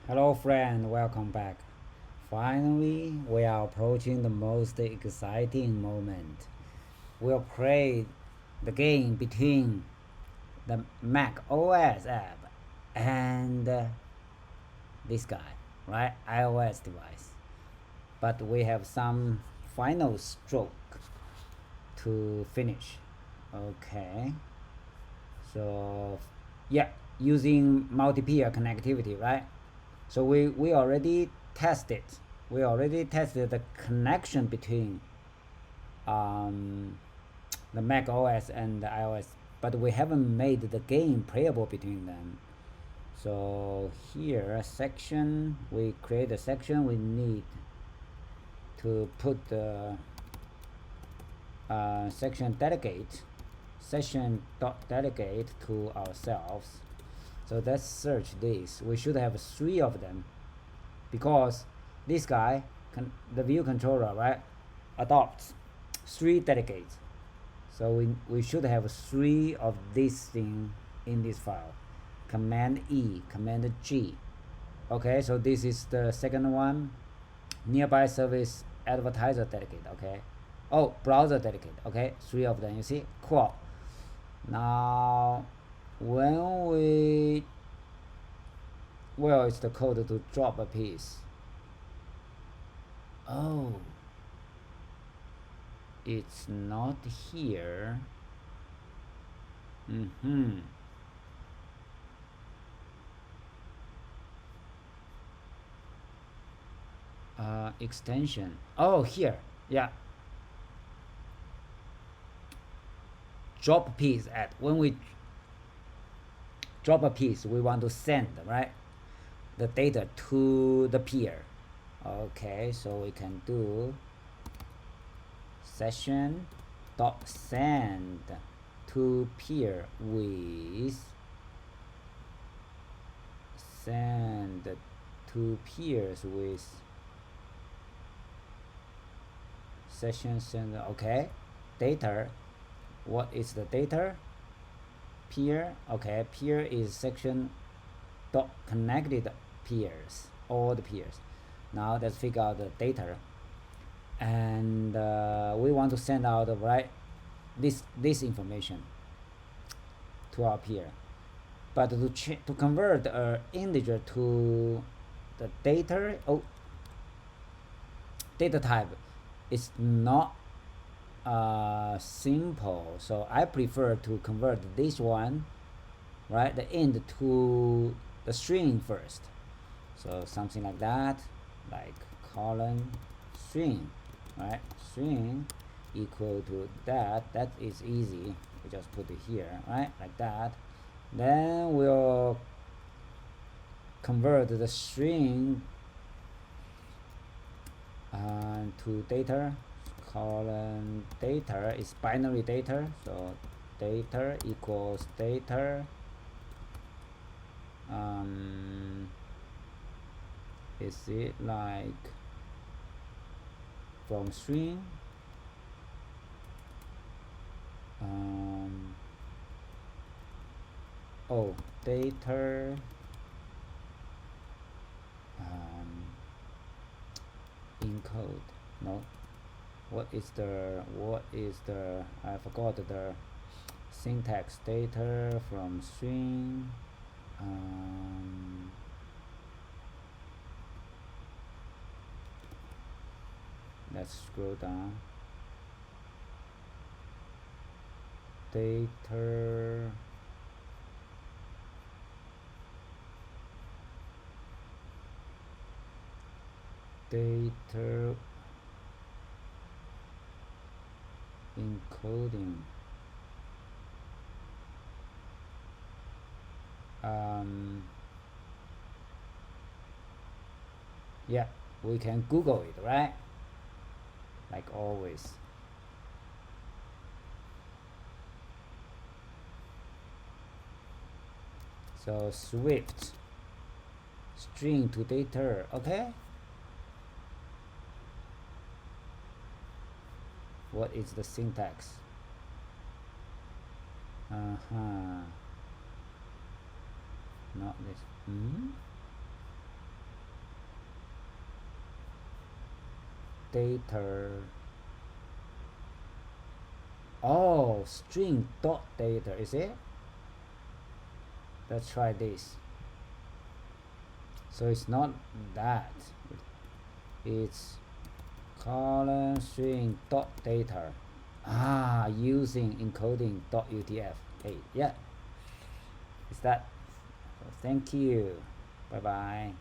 Hello friend, welcome back. Finally, we are approaching the most exciting moment. We'll play the game between the macOS app and this guy, right? iOS device. But we have some final stroke to finish. Okay. So, yeah, using multi-peer connectivity, right? So we already tested. We already tested the connection between um, the Mac OS and the iOS, but we haven't made the game playable between them. So here, section, we create a section. We need to put the section delegate, session dot delegate to ourselves. So let's search this. We should have 3 of them, because this guy, the view controller, right, adopts 3 delegates. So we should have 3 of this thing in this file. Command E, Command G. Okay, so this is the second one. Nearby service advertiser delegate. Okay. Oh, browser delegate. Okay, 3 of them. You see, cool. Now, when we, well, it's the code to drop a piece. Oh, it's not here. Extension. Oh, here. Yeah. Drop piece at, when we drop a piece, we want to send, right, the data to the peer. Okay, so we can do session dot send to peer with send to peers with session send. Okay, data. What is the data? Peer. Okay, peer is section dot connected peers, all the peers. Now let's figure out the data, and we want to send out, right, this information to our peer. But to convert an integer to the data, data type is not simple. So I prefer to convert this one, right, the int to the string first. So something like that, like colon string, right? String equal to that. That is easy. We just put it here, right, like that. Then we'll convert the string to data. Colon data is binary data, so data equals data. Is it like from string? Oh, data encode. No, what is the I forgot the syntax. Data from string. Let's scroll down. Data encoding. Yeah, we can Google it, right? Like always. So Swift string to data. Okay. What is the syntax? Not this. data. Oh, string dot data, is it? Let's try this. So it's not that, it's colon string dot data. Using encoding dot UTF-8. Yeah, is that? So thank you. Bye bye.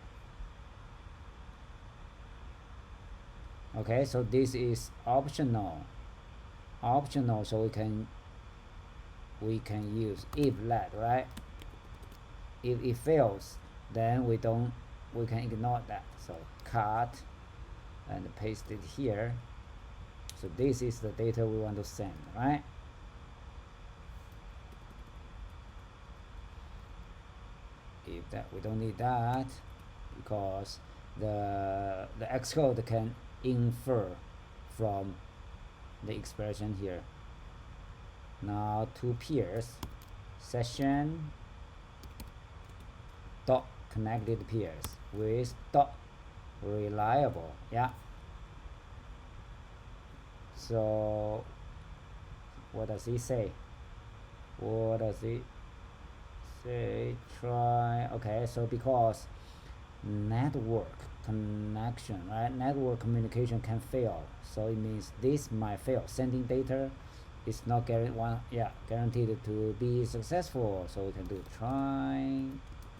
Okay, so this is optional. So we can use if let, right? If it fails, then we can ignore that. So cut and paste it here. So this is the data we want to send, right? If that, we don't need that because the Xcode can infer from the expression here. Now two peers, session dot connected peers with dot reliable. Yeah. So what does he say? Try. Okay, so because network connection, right? Network communication can fail, so it means this might fail. Sending data is not guaranteed to be successful. So we can do try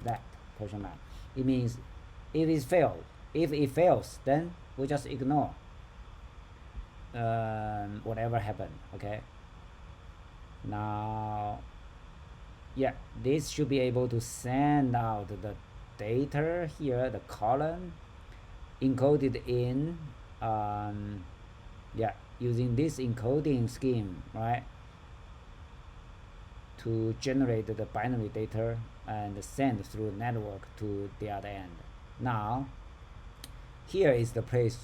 that question mark. It means if it fails, then we just ignore whatever happened. Okay. Now, yeah, this should be able to send out the data here, the column encoded in using this encoding scheme, right, to generate the binary data and send through network to the other end. Now here is the place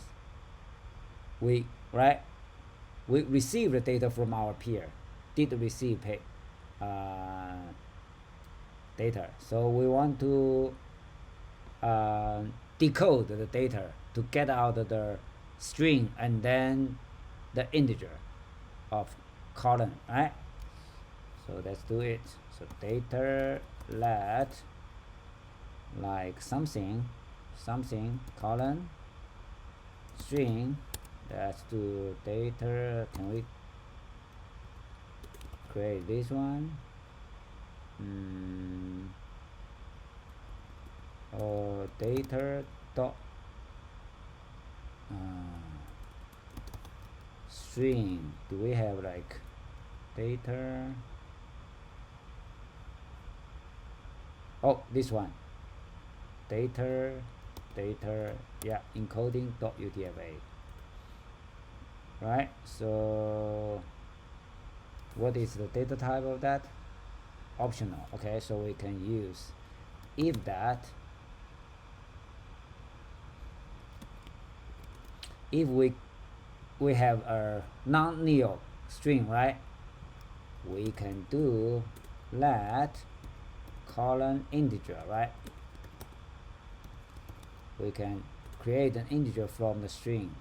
we receive the data from our peer, did receive data, so we want to decode the data to get out the string and then the integer of column, right? So let's do it. So data let like something column string. Let's do data. Can we create this one? Or data dot string. Do we have like data? Oh, this one. Data, yeah, encoding dot UTF-8. Right. So what is the data type of that? Optional. Okay, so we can use if that. If we have a non-neo string, right, we can do let colon integer, right? We can create an integer from the string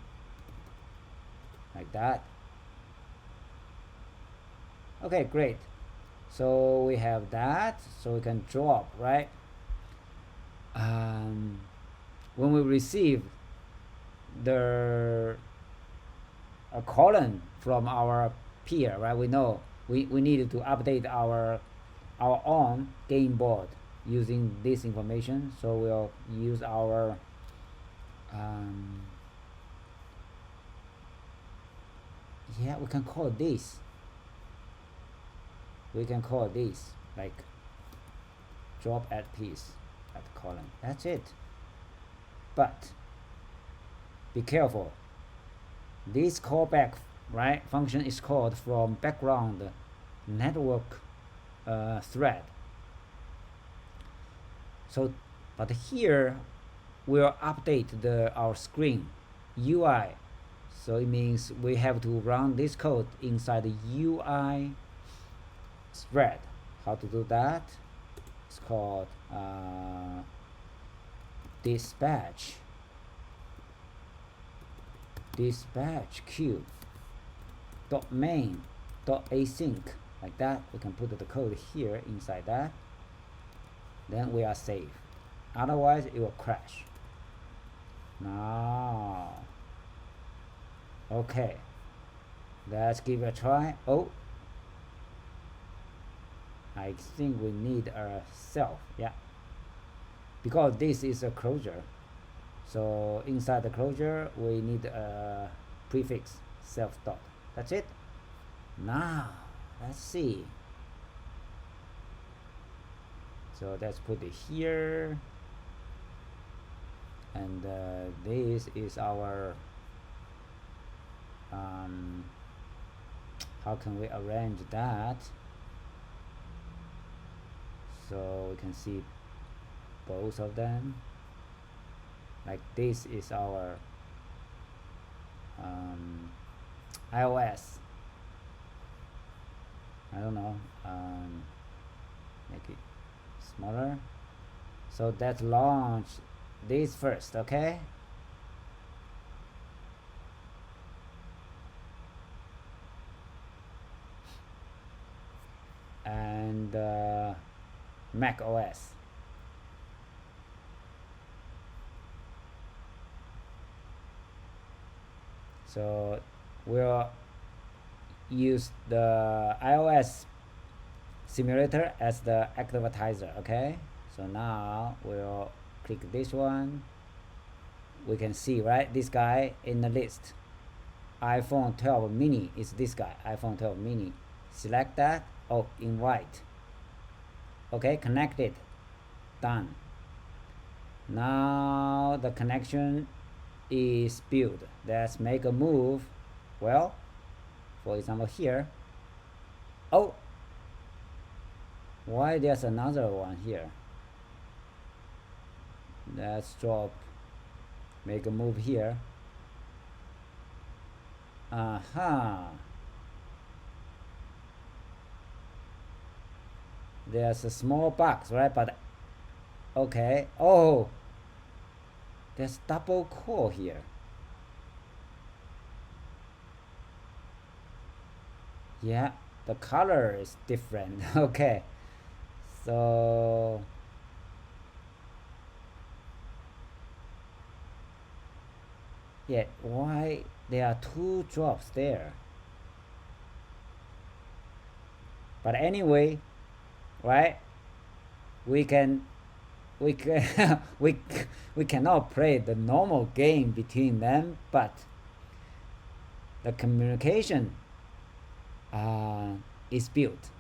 like that. Okay, great. So we have that, so we can drop, right? When we receive a column from our peer, right, we know we needed to update our own game board using this information, so we'll use our we can call this like drop at piece at column. That's it. But be careful, this callback, right, function is called from background network thread. So but here we'll update our screen UI, so it means we have to run this code inside the UI thread. How to do that? It's called dispatch dispatch queue dot main dot async, like that. We can put the code here inside that, then we are safe. Otherwise it will crash. Now okay, let's give it a try. Oh, I think we need a self, yeah, because this is a closure. So inside the closure we need a prefix self dot. That's it. Now let's see. So let's put it here, and this is our how can we arrange that so we can see both of them? Like this is our iOS. I don't know, make it smaller. So let's launch this first, okay? And macOS. So we'll use the iOS simulator as the advertiser, okay? So now we'll click this one. We can see, right, this guy in the list. iPhone 12 mini is this guy, iPhone 12 mini. Select that. Oh, invite. Okay, connected. Done. Now the connection is built. Let's make a move. Well, for example here. Oh, why there's another one here? Let's drop, make a move here. There's a small box, right? But okay. Oh, there's double core here. Yeah, the color is different. Okay, so yeah, why there are two drops there? But anyway, right, we can we cannot play the normal game between them, but the communication is built.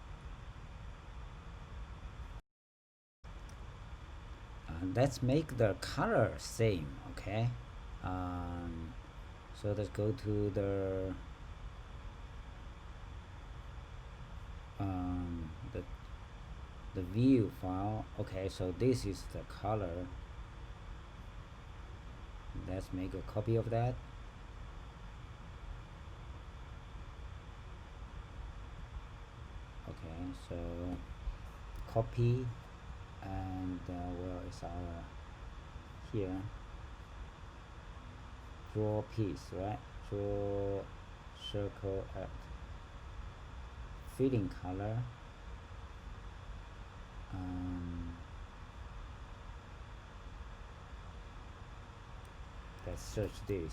Let's make the color same, okay? So let's go to the view file. Okay, so this is the color. Let's make a copy of that. Okay, so copy, and where is our here? Draw piece, right? Draw circle at fitting color. Let's search this.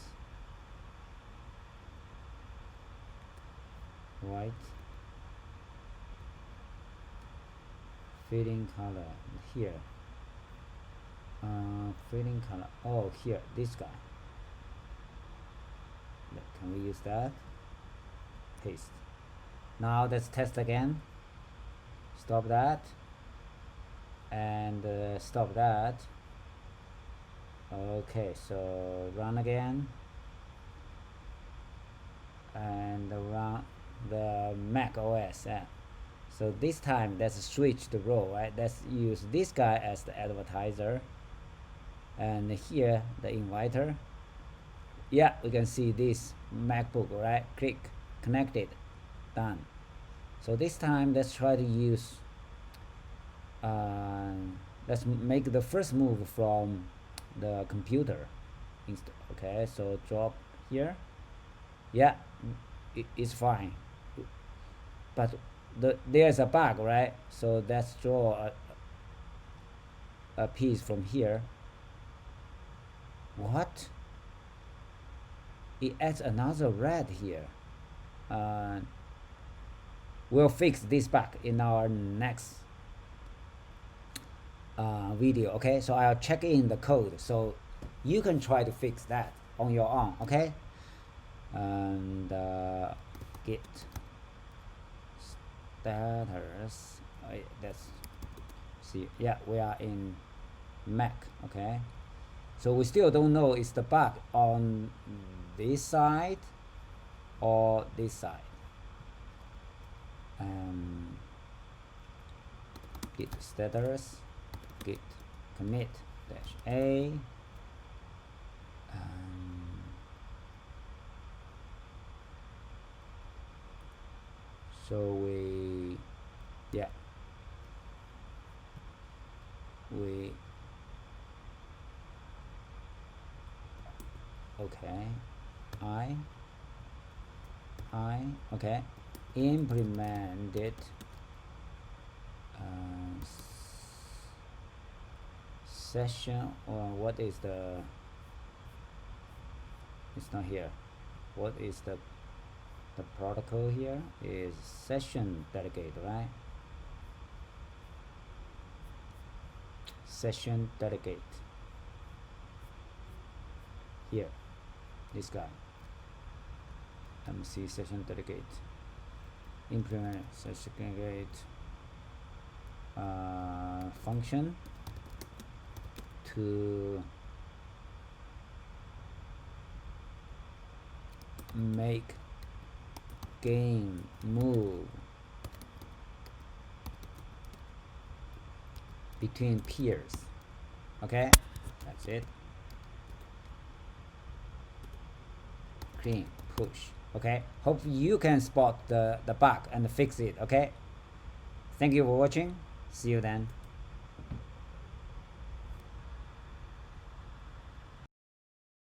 White. Fitting color here. Fitting color. Oh, here, this guy. Can we use that? Paste. Now let's test again. Stop that. And stop that. Okay, so run again. And run the macOS app. So this time let's switch the role, right? Let's use this guy as the advertiser, and here the inviter. Yeah, we can see this MacBook, right? Click connected, done. So this time let's try to use let's make the first move from the computer. Okay, so drop here, Yeah, it's fine, but there's a bug, right? So let's draw a piece from here. What? It adds another red here. uh, we'll fix this bug in our next video. Okay, so I'll check in the code so you can try to fix that on your own. Okay, and git status. Let's see. Yeah, we are in Mac. Okay, so we still don't know is the bug on this side or this side. Git status, git commit dash a. So we, yeah, we, okay, okay, implemented session, or what is the, it's not here, what is the protocol here is session delegate, right? Session delegate here, this guy. Let me see, session delegate, implement session delegate function to make game move between peers. Okay, that's it. Clean push. Okay, hope you can spot the bug and fix it. Okay, thank you for watching. See you then.